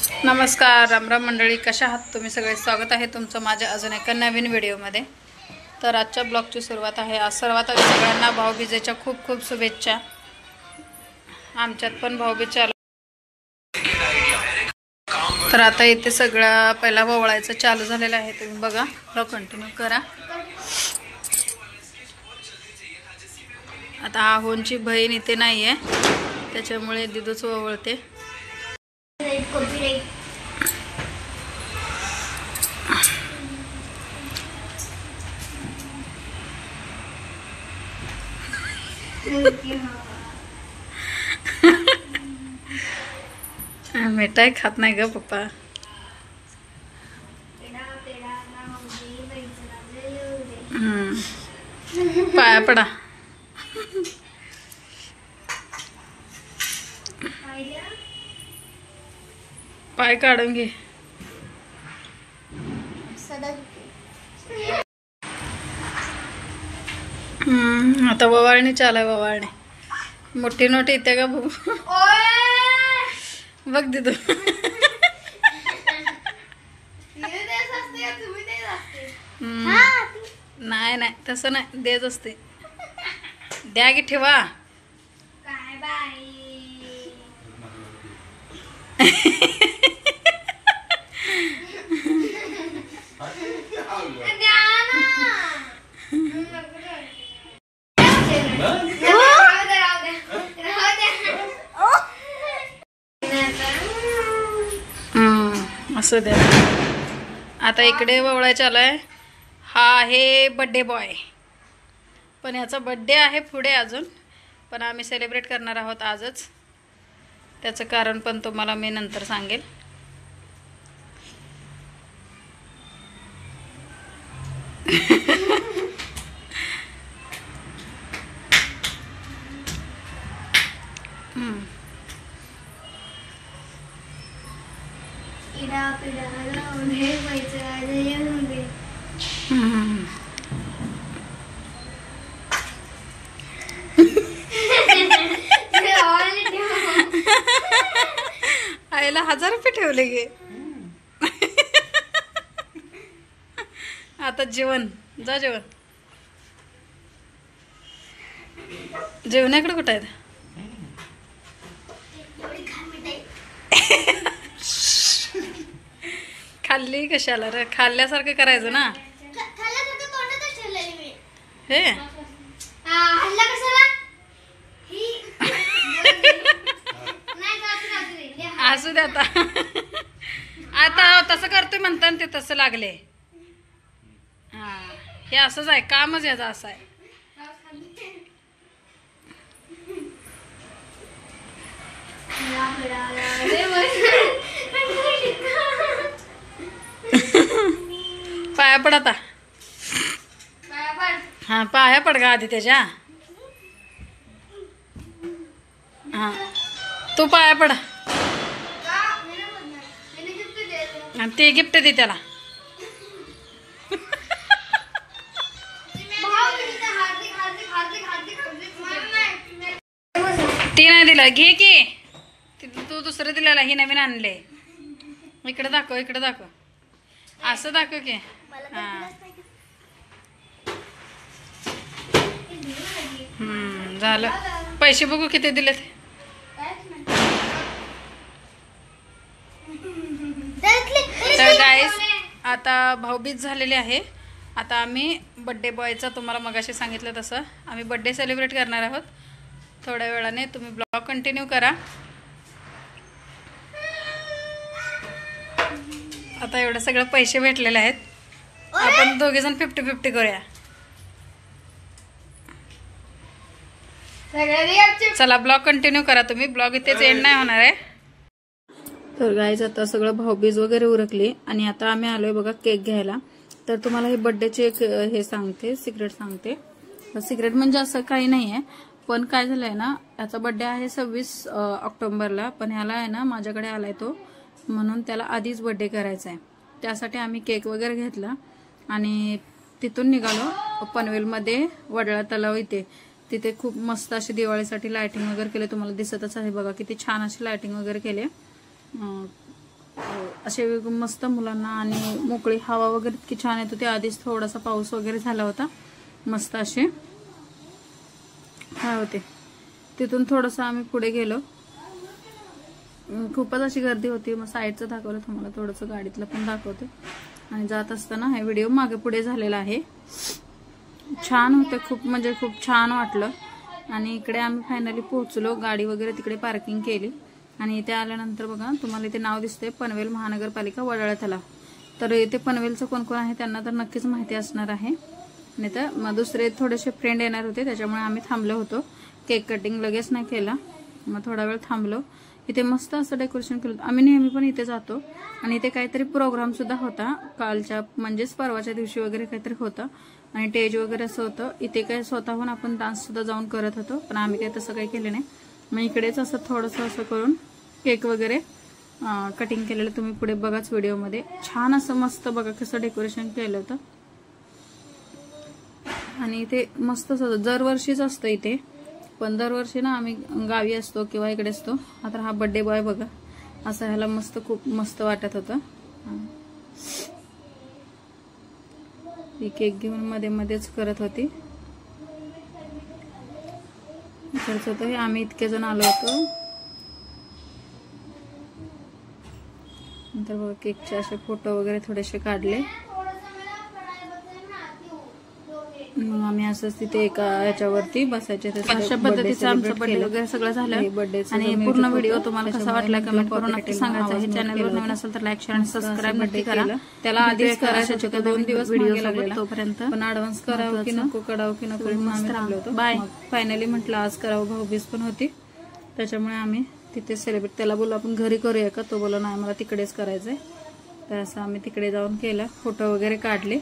नमस्कार, रामराम मंडळी, कशा आहात तुम्ही सगळे? स्वागत आहे तुमचं माझ्या अजून एका नवीन व्हिडिओमध्ये. तर आजच्या ब्लॉगची सुरुवात आहे. आज सर्वात आधी सगळ्यांना भाऊबीजेच्या खूप खूप शुभेच्छा. आमच्यात पण भाऊबीज चालू. तर आता इथे सगळं पहिला ववळायचं चालू झालेलं आहे. तुम्ही बघा, ब्लॉग कंटिन्यू करा. आता आहोंची बहीण इथे नाही आहे, त्याच्यामुळे दिदूच ववळते. मिठाई खात नाही ग पप्पा. पाया पडा. पाय काढून घे. आता ववाळणी चालाय. ववाळणी मोठी नोट येते का बघू. बघ दिदू. नाही नाही तसं नाही, देत असते. द्या की ठेवा. असं द्या. आता इकडे ववळायचं आलाय. हा आहे बड्डे बॉय, पण याचा बड्डे आहे पुढे अजून, पण आम्ही सेलिब्रेट करणार आहोत आजच. त्याचं कारण पण तुम्हाला मी नंतर सांगेल. आईला 1000 रुपये ठेवले गे. आता जेवण जा. जेवणाकडे कुठं आहे? खाल्ली कशाला रे? खाल्ल्यासारखं करायचं ना. हे असू दे. आता आता तसं करतोय म्हणतात ते तसं लागले. हा, हे असंच आहे, कामच याचं असं आहे. पाया पड आता. हा, पाया पड गा आधी त्याच्या. हा, तू पाया पड. ते गिफ्ट दे त्याला. ती नाही दिला, घे की. तू दुसरं दिलेला, ही नवीन आणले. इकडे दाखव, इकडे दाखव. असं दाखव की. हा, झालं. पैसे बघू किती दिले ते. तर गाईस, आता भाऊबीज झालेली आहे. आता आम्ही बड्डे बॉयचा, तुम्हाला मगाशी सांगितलं तसं, आम्ही बड्डे सेलिब्रेट करणार आहोत. थोड्या वेळाने तुम्ही ब्लॉग कंटिन्यू करा. आता एवढं सगळं पैसे भेटलेले आहेत. आपण दोघेजण 50-50 करूया. चला, ब्लॉग कंटिन्यू करा तुम्ही. ब्लॉग इथेच एंड नाही होणार आहे. तर गाईज, आता सगळं भाऊबीज वगैरे उरकली आणि आता आम्ही आलोय बघा केक घ्यायला. तर तुम्हाला हे बड्डेचे एक हे सांगते, सिक्रेट सांगते. सिक्रेट म्हणजे असं काही नाही आहे, पण काय झालंय ना, याचा बड्डे आहे 26 ऑक्टोबरला, पण ह्याला आहे ना माझ्याकडे आलाय तो, म्हणून त्याला आधीच बड्डे करायचा आहे. त्यासाठी आम्ही केक वगैरे घेतला आणि तिथून निघालो पनवेलमध्ये वडला तलाव इथे. तिथे खूप मस्त अशी दिवाळीसाठी लाइटिंग वगैरे केले. तुम्हाला दिसतच आहे बघा, किती छान अशी लाइटिंग वगैरे केले. असे मस्त मुलांना आणि मोकळी हवा वगैरे इतकी छान येत होती. आधीच थोडासा पाऊस वगैरे झाला होता. मस्त असे काय होते. तिथून थोडंसं आम्ही पुढे गेलो. खूपच अशी गर्दी होती. मग साईडचं दाखवलं तुम्हाला, थोडंसं गाडीतलं पण दाखवते. आणि जात असताना हा व्हिडिओ मागे पुढे झालेला आहे. छान होते खूप, म्हणजे खूप छान वाटलं. आणि इकडे आम्ही फायनली पोहोचलो. गाडी वगैरे तिकडे पार्किंग केली आणि इथे आल्यानंतर बघा तुम्हाला इथे नाव दिसते पनवेल महानगरपालिका वडाळा तलाव. तर इथे पनवेलचं कोण कोण आहे त्यांना तर नक्कीच माहिती असणार आहे. नाही तर मग दुसरे थोडेसे फ्रेंड येणार होते, त्याच्यामुळे आम्ही थांबलो होतो. केक कटिंग लगेच नाही केला, मग थोडा वेळ थांबलो. इथे मस्त असं डेकोरेशन केलं. आम्ही नेहमी पण इथे जातो आणि इथे काहीतरी प्रोग्राम सुद्धा होता कालच्या, म्हणजेच परवाच्या दिवशी वगैरे काहीतरी होतं आणि स्टेज वगैरे असं होतं. इथे काय स्वतःहून आपण डान्स सुद्धा जाऊन करत होतो, पण आम्ही काही तसं काही केलं नाही. मग इकडेच असं थोडंसं असं करून केक वगैरे कटिंग केलेलं तुम्ही पुढे बघाच व्हिडिओमध्ये. छान असं मस्त बघा कसं डेकोरेशन केलं होतं. आणि इथे मस्त दरवर्षीच असतं इथे, पण दरवर्षी ना आम्ही गावी असतो किंवा इकडे असतो. आता हा बर्थडे बॉय बघा असं ह्याला मस्त खूप मस्त वाटत होतं. ही केक घेऊन मध्ये मध्येच करत होती. खर्च होतं हे. आम्ही इतके जण आलो होतो. नंतर बघा केकचे असे फोटो वगैरे थोडेसे काढले. मग आम्ही असंच तिथे एका याच्यावरती बसायचे. अशा पद्धतीचं आमचं बर्थडे वगैरे सगळं झालं. आणि पूर्ण व्हिडिओ तुम्हाला कसा वाटला कमेंट करून नक्की सांगायचं. हे चॅनलवर नवीन असेल तर लाईक शेअर आणि सबस्क्राईब नक्की करा. त्याला आधीच करायचे 2 दिवस व्हिडिओ लागले तोपर्यंत, पण ऍडव्हान्स करावं की नको करावं की नको आम्ही थांबलो होतो. बाय फायनली म्हटलं आज करावं. भाऊबीज पण होती त्याच्यामुळे आम्ही तिथे सेलिब्रेट. त्याला बोललो आपण घरी करूया का, तो बोलला नाही मला तिकडेच करायचंय. तर असं आम्ही तिकडे जाऊन केलं. फोटो वगैरे काढले.